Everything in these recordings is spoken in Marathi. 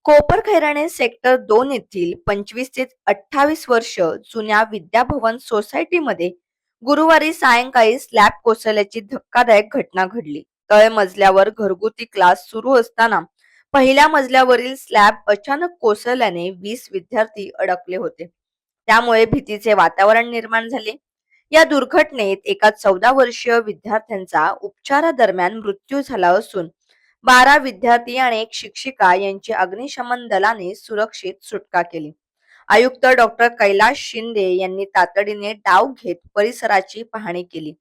कोपरखैरणे सेक्टर 2 येथील 25 ते 28 वर्ष जुन्या विद्याभवन सोसायटीमध्ये गुरुवारी सायंकाळी स्लॅब कोसळल्याची धक्कादायक घटना घडली. तळ मजल्यावर घरगुती क्लास सुरू असताना पहिल्या मजल्यावरील स्लॅब अचानक कोसळल्याने 20 विद्यार्थी अडकले होते. त्यामुळे भीतीचे वातावरण निर्माण झाले. या दुर्घटनेत एका 14 वर्षीय विद्यार्थ्यांचा उपचारादरम्यान मृत्यू झाला असून 12 विद्यार्थी आणि एक शिक्षिका यांची अग्निशमन दलाने सुरक्षित सुटका केली. आयुक्त डॉक्टर कैलाश शिंदे यांनी तातडीने डाव घेत परिसराची पाहणी केली.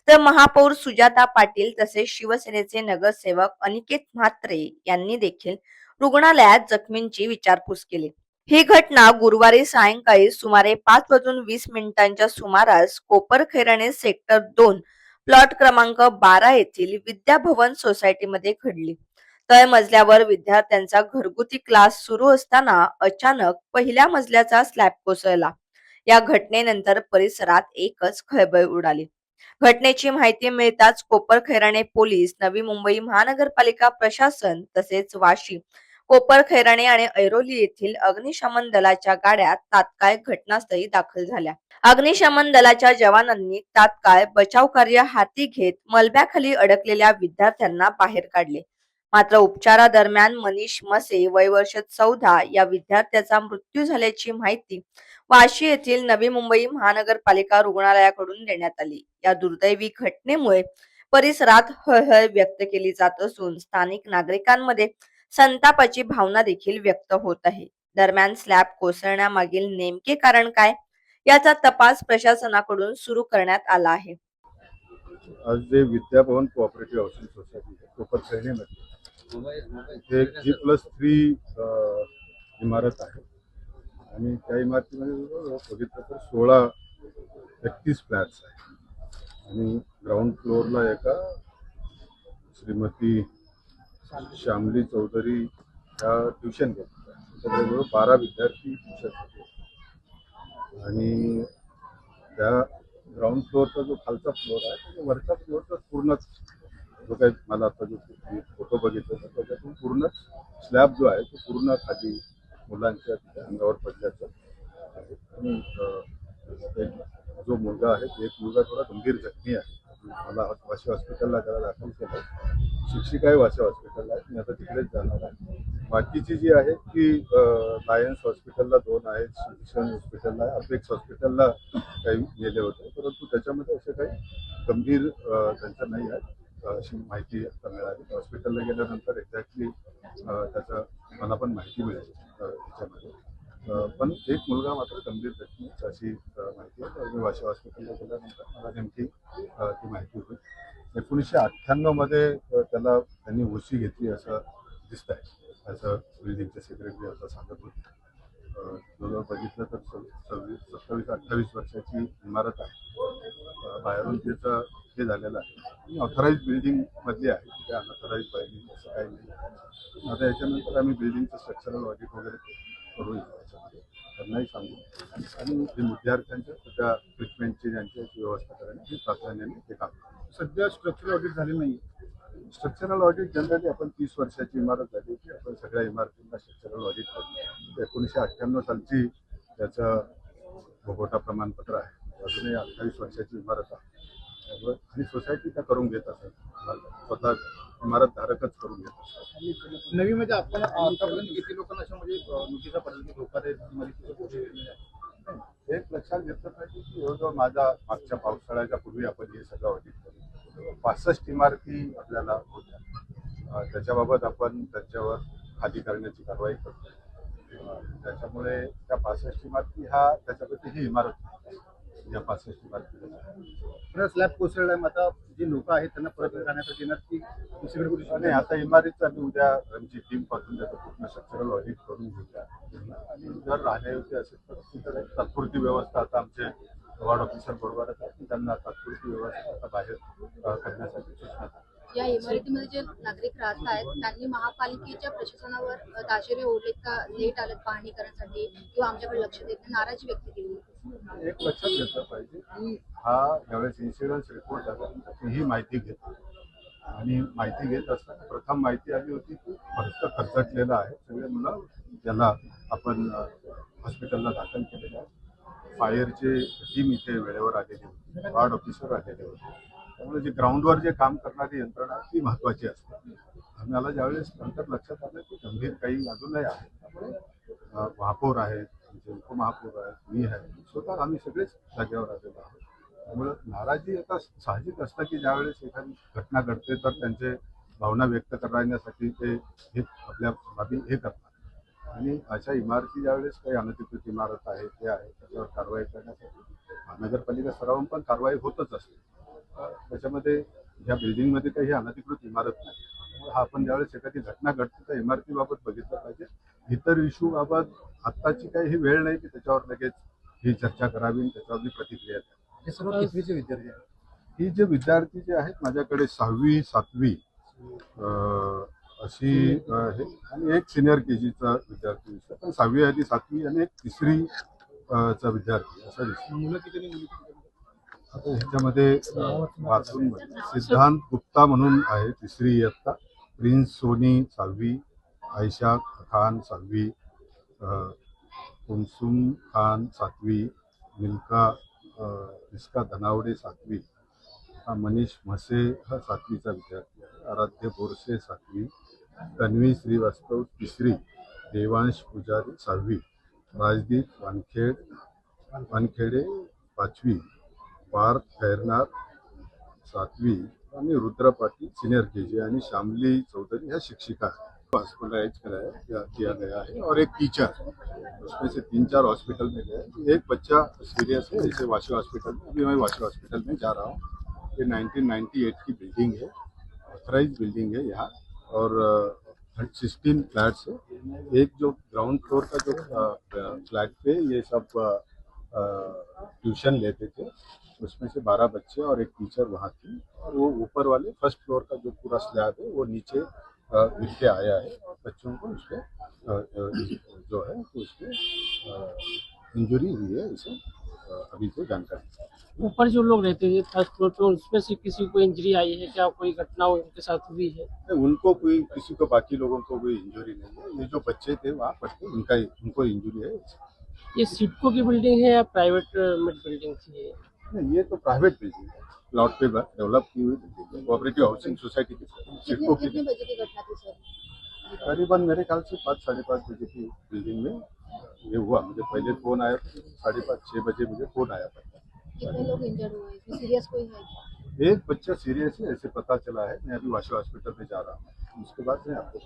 तर महापौर सुजाता पाटील तसेच शिवसेनेचे नगरसेवक अनिकेत म्हात्रे यांनी देखील रुग्णालयात जखमींची विचारपूस केली. ही घटना गुरुवारी सायंकाळी सुमारे 5:20 सुमारास कोपरखैरणे सेक्टर 2 प्लॉट क्रमांक 12 येथील विद्याभवन सोसायटीमध्ये घडली. तळ मजल्यावर विद्यार्थ्यांचा घरगुती क्लास सुरू असताना अचानक पहिल्या मजल्याचा स्लॅब कोसळला. या घटनेनंतर परिसरात एकच खळबळ उडाली. घटनेची माहिती मिळताच कोपरखैरणे पोलीस, नवी मुंबई महानगरपालिका प्रशासन तसेच वाशी, कोपरखैरणे आणि ऐरोली येथील अग्निशमन दलाच्या गाड्या तात्काळ घटनास्थळी दाखल झाल्या. अग्निशमन दलाच्या जवानांनी तात्काळ बचाव कार्य हाती घेत मलब्याखाली अडकलेल्या विद्यार्थ्यांना बाहेर काढले. मात्र उपचारादरम्यान मनीष मसे वय वर्ष 14 या विद्यार्थ्याचा मृत्यू झाल्याची माहिती वाशी येथील नवी मुंबई महानगरपालिका रुग्णालयाकडून देण्यात आली. या दुर्दैवी घटनेमुळे परिसरात हळहळ व्यक्त केली जात असून स्थानिक नागरिकांमध्ये संतापाची भावना देखील व्यक्त होत आहे. दरम्यान स्लॅब कोसळण्यामागील नेमके कारण काय याचा तपास प्रशासनाकडून सुरू करण्यात आला आहे. आज जे Vidyabhavan cooperative housing society Koparkhairane इथे G+3 इमारत आहे आणि त्या इमारतीमध्ये बघितलं तर 16-31 फ्लॅट्स आहेत आणि ग्राउंड फ्लोअरला एका श्रीमती श्यामली चौधरी ह्या ट्युशन घेतात. त्याच्याबरोबर 12 विद्यार्थी ट्युशन होते आणि त्या ग्राउंड फ्लोअरचा जो खालचा फ्लोअर आहे तो वरचा फ्लोअरचा पूर्णच जो काही मला आता जो फोटो बघितला तर त्याच्यातून पूर्ण स्लॅब जो आहे तो पूर्ण खाली मुलांच्या अंगावर पडल्याचं आहे. आणि जो मुलगा आहे एक मुलगा थोडा गंभीर जखमी आहे. मला वाशी हॉस्पिटलला त्याला दाखल केलं. शिक्षिकाही वाशी हॉस्पिटलला आहे. मी आता तिकडेच जाणार आहे. बाकीची जी आहे ती लायन्स हॉस्पिटलला 2 आहेत, शिक्षण हॉस्पिटलला आहे, अपेक्स हॉस्पिटलला काही गेले होते, परंतु त्याच्यामध्ये असे काही गंभीर त्यांचं नाही आहे अशी माहिती आता मिळाली. हॉस्पिटलला गेल्यानंतर एक्झॅक्टली त्याचं मला पण माहिती मिळेल त्याच्यामध्ये. पण एक मुलगा मात्र गंभीर जखमी अशी माहिती आहे. मी वाशी हॉस्पिटलला गेल्यानंतर मला नेमकी ती माहिती होती. 1998 मध्ये त्यांनी उशी घेतली असं दिसत आहे, असं बिल्डिंगचे सेक्रेटरी असं सांगत होते. जवळ बघितलं तर 27-28 वर्षाची इमारत आहे. बाहेरून त्याचं हे झालेलं आहे. ऑथराईज बिल्डिंग मधली आहे, त्या अनऑथराईज बिल्डिंग असं काही नाही. आता याच्यानंतर आम्ही बिल्डिंगचं स्ट्रक्चरल ऑडिट वगैरे करूया त्याच्यामध्ये, त्यांनाही सांगू आणि विद्यार्थ्यांच्या सध्या ट्रीटमेंटची ज्यांची व्यवस्था करणे ही प्राधान्याने ते काम करू. सध्या स्ट्रक्चरल ऑडिट झाले नाही. स्ट्रक्चरल ऑडिट जनरली आपण 30 वर्षाची इमारत झाली की आपण सगळ्या इमारतींना स्ट्रक्चरल ऑडिट करतो. 1998 सालची त्याचं भोगवटा प्रमाणपत्र आहे. अजूनही 28 वर्षाची इमारत आहे आणि सोसायटी त्या करून घेत असतात, स्वतः इमारत धारकच करून घेत असतात. नवी म्हणजे आपण आतापर्यंत किती लोकांना अशा म्हणजे नोटिसा पडली धोकादायक एक लक्षात घेतलं पाहिजे की जवळजवळ माझा मागच्या पावसाळ्याच्या पूर्वी आपण हे सगळं ऑडिट केलं. 65 इमारती आपल्याला होत्या. त्याच्याबाबत आपण त्यांच्यावर खाली करण्याची कारवाई करतो. त्याच्यामुळे त्या 65 इमारती हा त्याच्यापैकी ही इमारत या 65 इमारती स्लॅब कोसळलाय. आता जी लोक आहेत त्यांना परत राहण्यासाठी नक्की दुसरीकडे कुठे नाही. आता इमारतीचा मी उद्या आमची टीम पाठवून देतो, पूर्ण स्ट्रक्चरल ऑडिट करून घेऊया आणि जर राहण्यायोग्य असेल तर तिथे तात्पुरती व्यवस्था आता आमचे वॉर्ड ऑफिसर बरोबरच आहे की त्यांना तात्पुरती व्यवस्था आता बाहेर करण्यासाठी सूचना. या इमारतीमध्ये जे नागरिक राहत आहेत त्यांनी महापालिकेच्या प्रशासनावर ताशेरे ओढलेत का, लेट आलेत पाहणी करण्यासाठी किंवा आमच्याकडे लक्ष देत नाही, नाराजी व्यक्त केली. एक लक्षात घेतलं पाहिजे की हा ज्यावेळेस इन्शुरन्स रिपोर्ट झाल्यानंतर ही माहिती घेतो आणि माहिती घेत असताना प्रथम माहिती आली होती की भरत खरचटलेलं आहे, सगळे मुलं त्याला आपण हॉस्पिटलला दाखल केलेलं आहे. फायरचे टीम इथे वेळेवर आलेली होती, वार्ड ऑफिसर आलेले होते. त्यामुळे जे ग्राउंडवर जे काम करणारी यंत्रणा आहे ती महत्वाची असते. आम्हाला ज्यावेळेस नंतर लक्षात आलं की गंभीर काही अजूनही आहे, त्यामुळे महापौर आहेत, आमचे उपमहापौर आहेत, मी आहे, स्वतः आम्ही सगळेच जागेवर आलेलो आहोत. त्यामुळं नाराजी आता साहजिक असतं की ज्यावेळेस एखादी घटना घडते तर त्यांचे भावना व्यक्त करण्यासाठी ते हे आपल्या बाबी हे करतात. आणि अशा इमारती ज्यावेळेस काही अनधिकृत इमारत आहे ते आहे त्याच्यावर कारवाई करण्यासाठी महानगरपालिका स्तरावरून पण कारवाई होतच असते. त्याच्यामध्ये ह्या बिल्डिंगमध्ये काही अनधिकृत इमारत नाही. त्यामुळे हा आपण ज्यावेळेस एखादी घटना घडते त्या इमारतीबाबत बघितलं पाहिजे. इतर इश्यू बाबत आत्ताची काही ही वेळ नाही की त्याच्यावर लगेच ही चर्चा करावी आणि त्याच्यावर प्रतिक्रिया द्यावी. हे सर्व कितवीचे विद्यार्थी आहेत? ही जे विद्यार्थी जे आहेत माझ्याकडे 6वी 7वी अशी हे आणि एक सिनियर KGचा विद्यार्थी दिसतो, पण 6वी आणि 7वी आणि एक 3री चा विद्यार्थी असं दिसतो. मुलं किती आणि मुली किती? आता ह्याच्यामध्ये वाचून सिद्धांत गुप्ता म्हणून आहे 3री इयत्ता, प्रिन्स सोनी 6वी, आयशा खान 6वी, कुमसुम खान 7वी, मिल्का इसका धनावडे 7वी, मनीष म्हसे हा 7वीचा विद्यार्थी आहे, आराध्य बोरसे 7वी, तन्वी श्रीवास्तव 3री, देवांश पुजारी 6वी, राजदीप वानखेडे 5वी, पार्थ खैरनार 7वी आणि रुद्र पाटिल सीनियर KG आणि श्यामली चौधरी ह्या शिक्षिका हैं। हॉस्पिटलाइज किया गया है और एक टीचर, उसमें से 3-4 हॉस्पिटल में गए, एक बच्चा सीरियस है, जैसे वाशी हॉस्पिटल में, अभी मैं वाशी हॉस्पिटल में जा रहा हूँ। ये 1998 की बिल्डिंग है, ऑथराइज बिल्डिंग है यहाँ, और 16 फ्लैट्स है। एक जो ग्राउंड फ्लोर का जो फ्लैट पे ये सब ट्यूशन लेते थे, उसमें से 12 बच्चे और एक टीचर वहाँ थी, और वो ऊपर वाले फर्स्ट फ्लोर का जो पूरा स्लैब है वो नीचे गिर के आया है, और बच्चों को उसके जो है उसके इंजरी हुई है, इसे अभी तो जानकारी। ऊपर जो लोग रहते थे फर्स्ट फ्लोर पे, उसमें से किसी को इंजरी आई है क्या? कोई घटना उनके साथ हुई है? उनको कोई किसी को बाकी लोगों को कोई इंजरी नहीं है, ये जो बच्चे थे वहाँ पढ़ते उनको इंजरी है। ये सिडको की बिल्डिंग है या प्राइवेट मिड बिल्डिंग थी ये? नहीं, ये तो प्राइवेट बिल्डिंग है, प्लॉट पे डेवलप की हुई बिल्डिंग है, कोऑपरेटिव हाउसिंग सोसाइटी की सिडको कितने की। बजे की घटना थी सर? करीबन मेरे ख्याल से 5-5:30 बजे की बिल्डिंग में ये हुआ। मुझे पहले फोन आया, 5:30-6 बजे मुझे फोन आया था। कितने लोग इंजर्ड हुए? इसमें सीरियस कोई है क्या? एक बच्चा सीरियस है ऐसे पता चला है, मैं अभी वाशी हॉस्पिटल में जा रहा हूँ, उसके बाद मैं आपको